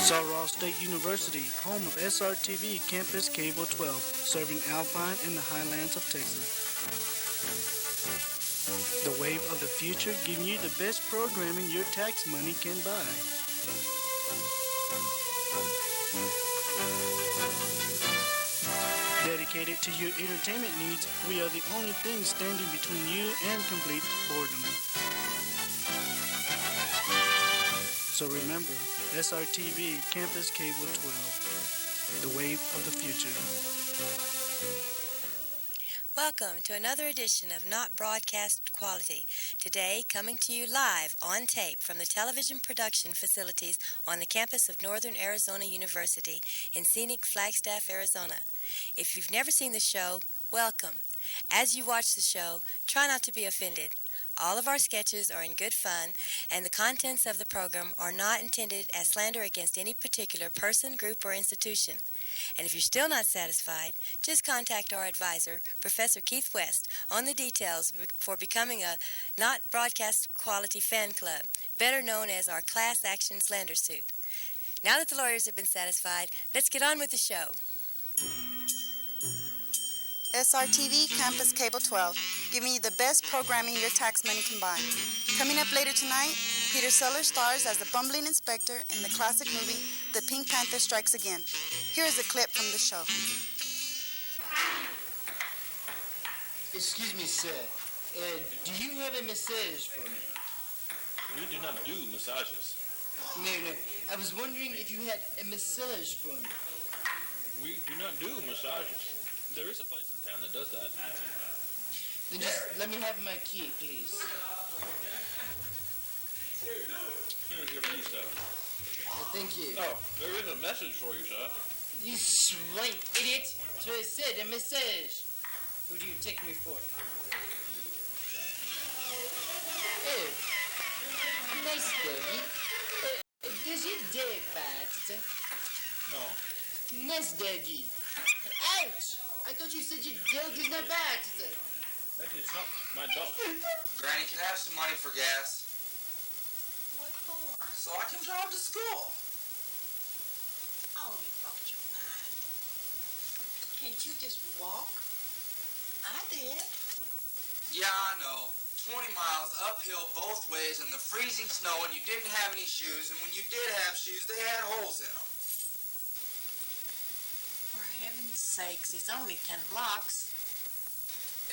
Sorrel State University, home of SRTV Campus Cable 12, serving Alpine and the highlands of Texas. The wave of the future, giving you the best programming your tax money can buy. Dedicated to your entertainment needs, we are the only thing standing between you and complete boredom. So remember, SRTV Campus Cable 12, the wave of the future. Welcome to another edition of Not Broadcast Quality. Today, coming to you live on tape from the television production facilities on the campus of Northern Arizona University in scenic Flagstaff, Arizona. If you've never seen the show, welcome. As you watch the show, try not to be offended. All of our sketches are in good fun, and the contents of the program are not intended as slander against any particular person, group, or institution. And if you're still not satisfied, just contact our advisor, Professor Keith West, on the details for becoming a Not Broadcast Quality fan club, better known as our class action slander suit. Now that the lawyers have been satisfied, let's get on with the show. SRTV Campus Cable 12, giving you the best programming your tax money can buy. Coming up later tonight, Peter Sellers stars as the bumbling inspector in the classic movie, The Pink Panther Strikes Again. Here is a clip from the show. Excuse me, sir. Do you have a massage for me? We do not do massages. No. I was wondering if you had a massage for me. We do not do massages. There is a place in town that does that. Then just let me have my key, please. Here's your key, sir. Thank you. Oh, there is a message for you, sir. You swank idiot. That's what I said, a massage. Who do you take me for? Oh, nice doggy. Does your dog bite? No. Nice doggy. Ouch! I thought you said your dog does not bite. That is not my dog. Granny, can I have some money for gas? What for? So I can drive to school. Oh, you lost your mind. Can't you just walk? I did. Yeah, I know. 20 miles uphill both ways in the freezing snow, and you didn't have any shoes, and when you did have shoes, they had holes in them. For heaven's sakes, it's only 10 blocks.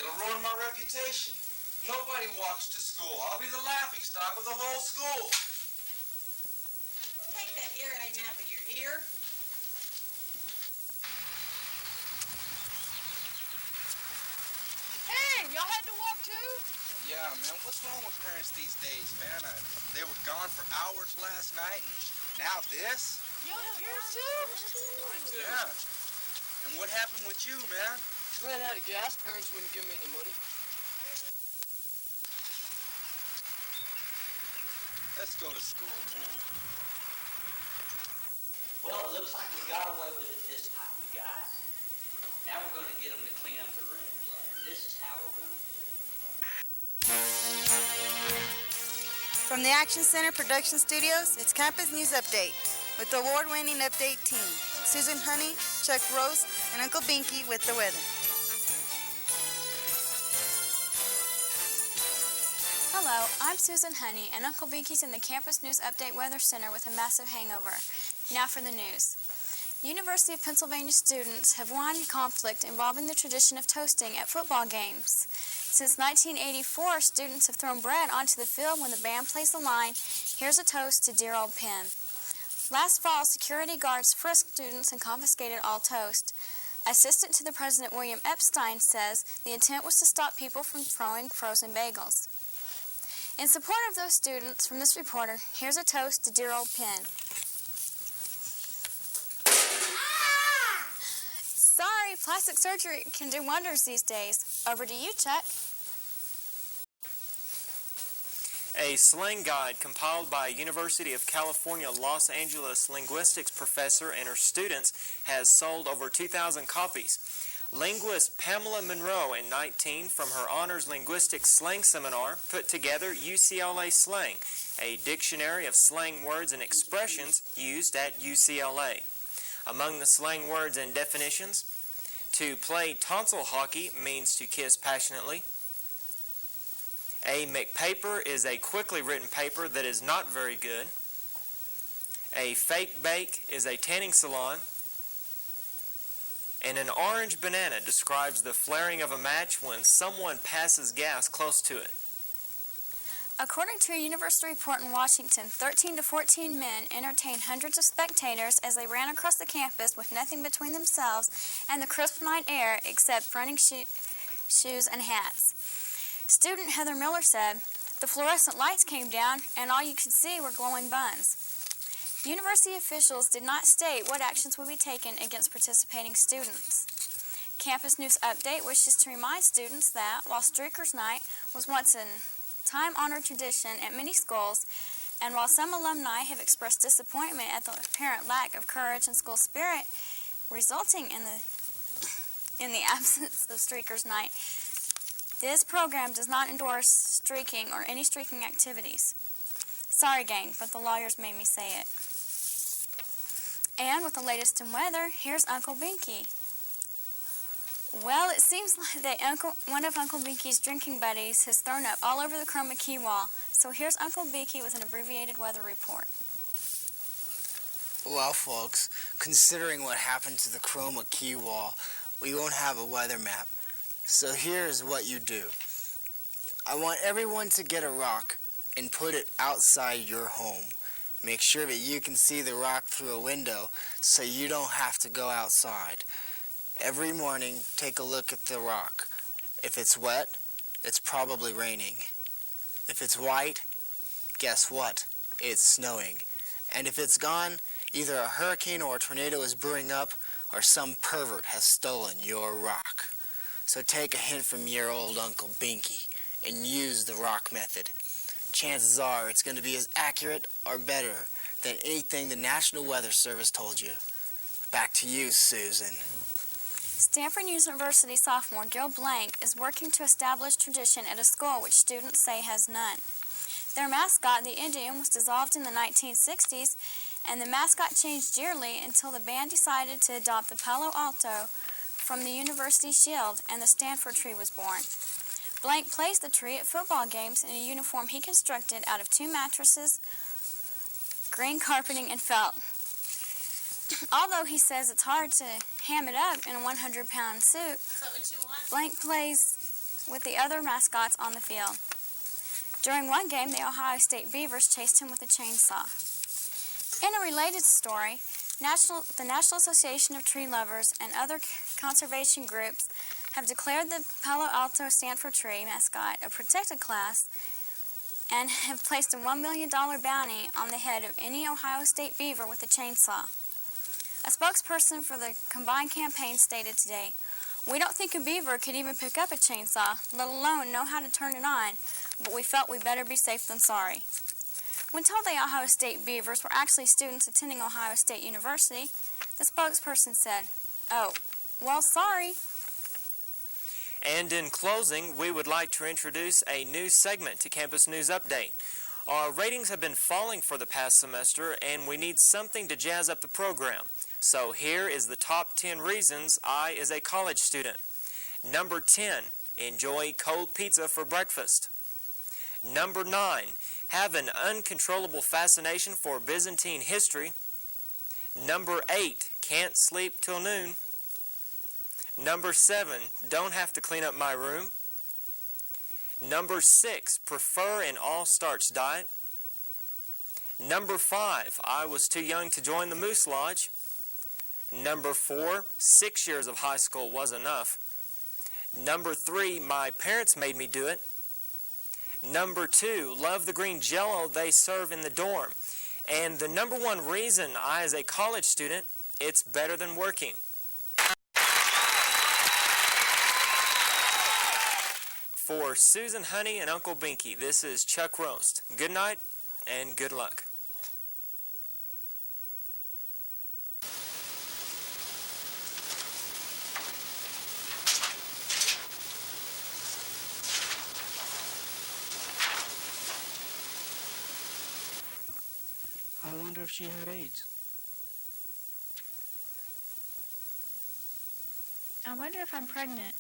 It'll ruin my reputation. Nobody walks to school. I'll be the laughingstock of the whole school. Take that earring out of your ear. Hey, y'all had to walk too? Yeah, man, what's wrong with parents these days, man? They were gone for hours last night, and now this? Yours too? Mine too. Yeah. And what happened with you, man? Ran out of gas. Parents wouldn't give me any money. Let's go to school, man. Well, it looks like we got away with it this time, you guys. Now we're going to get them to clean up the rooms. And this is how we're going to do it. From the Action Center Production Studios, it's Campus News Update with the award-winning update team, Susan Honey, Chuck Rose, and Uncle Binky with the weather. Hello, I'm Susan Honey, and Uncle Binky's in the Campus News Update Weather Center with a massive hangover. Now for the news. University of Pennsylvania students have won conflict involving the tradition of toasting at football games. Since 1984, students have thrown bread onto the field when the band plays the line, "Here's a toast to dear old Penn." Last fall, security guards frisked students and confiscated all toast. Assistant to the President William Epstein says the intent was to stop people from throwing frozen bagels. In support of those students, from this reporter, here's a toast to dear old Penn. Sorry, plastic surgery can do wonders these days. Over to you, Chuck. A slang guide compiled by University of California, Los Angeles linguistics professor and her students has sold over 2,000 copies. Linguist Pamela Monroe in 19 from her Honors Linguistics Slang Seminar put together UCLA Slang, a dictionary of slang words and expressions used at UCLA. Among the slang words and definitions, to play tonsil hockey means to kiss passionately. A McPaper is a quickly written paper that is not very good. A fake bake is a tanning salon. And an orange banana describes the flaring of a match when someone passes gas close to it. According to a university report in Washington, 13 to 14 men entertained hundreds of spectators as they ran across the campus with nothing between themselves and the crisp night air except running shoes and hats. Student Heather Miller said, "The fluorescent lights came down and all you could see were glowing buns." University officials did not state what actions would be taken against participating students. Campus News Update wishes to remind students that while Streakers Night was once a time-honored tradition at many schools, and while some alumni have expressed disappointment at the apparent lack of courage and school spirit resulting in the absence of Streakers Night, this program does not endorse streaking or any streaking activities. Sorry, gang, but the lawyers made me say it. And with the latest in weather, here's Uncle Binky. Well, it seems like that one of Uncle Binky's drinking buddies has thrown up all over the chroma key wall. So here's Uncle Binky with an abbreviated weather report. Well, folks, considering what happened to the chroma key wall, we won't have a weather map. So here's what you do. I want everyone to get a rock and put it outside your home. Make sure that you can see the rock through a window so you don't have to go outside. Every morning, take a look at the rock. If it's wet, it's probably raining. If it's white, guess what? It's snowing. And if it's gone, either a hurricane or a tornado is brewing up or some pervert has stolen your rock. So take a hint from your old Uncle Binky and use the rock method. Chances are it's going to be as accurate or better than anything the National Weather Service told you. Back to you, Susan. Stanford University sophomore Gil Blank is working to establish tradition at a school which students say has none. Their mascot, the Indian, was dissolved in the 1960s, and the mascot changed yearly until the band decided to adopt the Palo Alto from the University Shield, and the Stanford tree was born. Blank plays the tree at football games in a uniform he constructed out of 2 mattresses, green carpeting, and felt. Although he says it's hard to ham it up in a 100-pound suit, Blank plays with the other mascots on the field. During one game, the Ohio State Beavers chased him with a chainsaw. In a related story, the National Association of Tree Lovers and other conservation groups have declared the Palo Alto Stanford tree mascot a protected class and have placed a $1 million bounty on the head of any Ohio State beaver with a chainsaw. A spokesperson for the combined campaign stated today, "We don't think a beaver could even pick up a chainsaw, let alone know how to turn it on, but we felt we better be safe than sorry." When told the Ohio State Beavers were actually students attending Ohio State University, the spokesperson said, "Oh, well, sorry." And in closing, we would like to introduce a new segment to Campus News Update. Our ratings have been falling for the past semester, and we need something to jazz up the program. So here is the top 10 reasons I is a college student. Number 10, enjoy cold pizza for breakfast. Number 9, have an uncontrollable fascination for Byzantine history. Number 8, can't sleep till noon. Number 7, don't have to clean up my room. Number 6, prefer an all-starch diet. Number 5, I was too young to join the Moose Lodge. Number 4, 6 years of high school was enough. Number 3, my parents made me do it. Number 2, love the green jello they serve in the dorm. And the number 1 reason I, as a college student, it's better than working. For Susan Honey and Uncle Binky, this is Chuck Roast. Good night and good luck. wonder if she had AIDS. I wonder if I'm pregnant.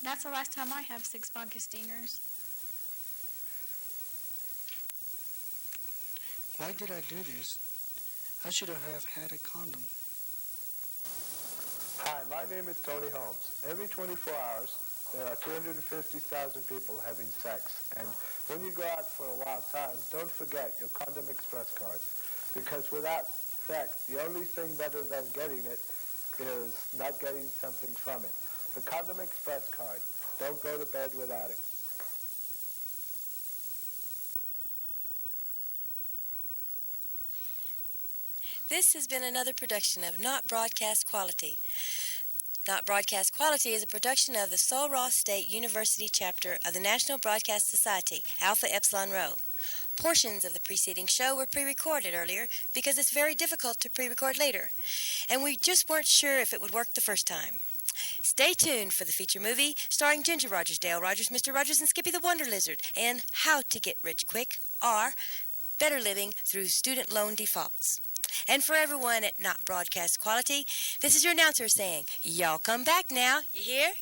That's the last time I have 6 vodka stingers. Why did I do this? I should have had a condom. Hi, my name is Tony Holmes. Every 24 hours, there are 250,000 people having sex. And when you go out for a wild time, don't forget your Condom Express card. Because without sex, the only thing better than getting it is not getting something from it. The Condom Express card. Don't go to bed without it. This has been another production of Not Broadcast Quality. Not Broadcast Quality is a production of the Sul Ross State University chapter of the National Broadcast Society, Alpha Epsilon Rho. Portions of the preceding show were pre-recorded earlier because it's very difficult to pre-record later, and we just weren't sure if it would work the first time. Stay tuned for the feature movie starring Ginger Rogers, Dale Rogers, Mr. Rogers, and Skippy the Wonder Lizard, and How to Get Rich Quick, or Better Living Through Student Loan Defaults. And for everyone at Not Broadcast Quality, this is your announcer saying, y'all come back now, you hear?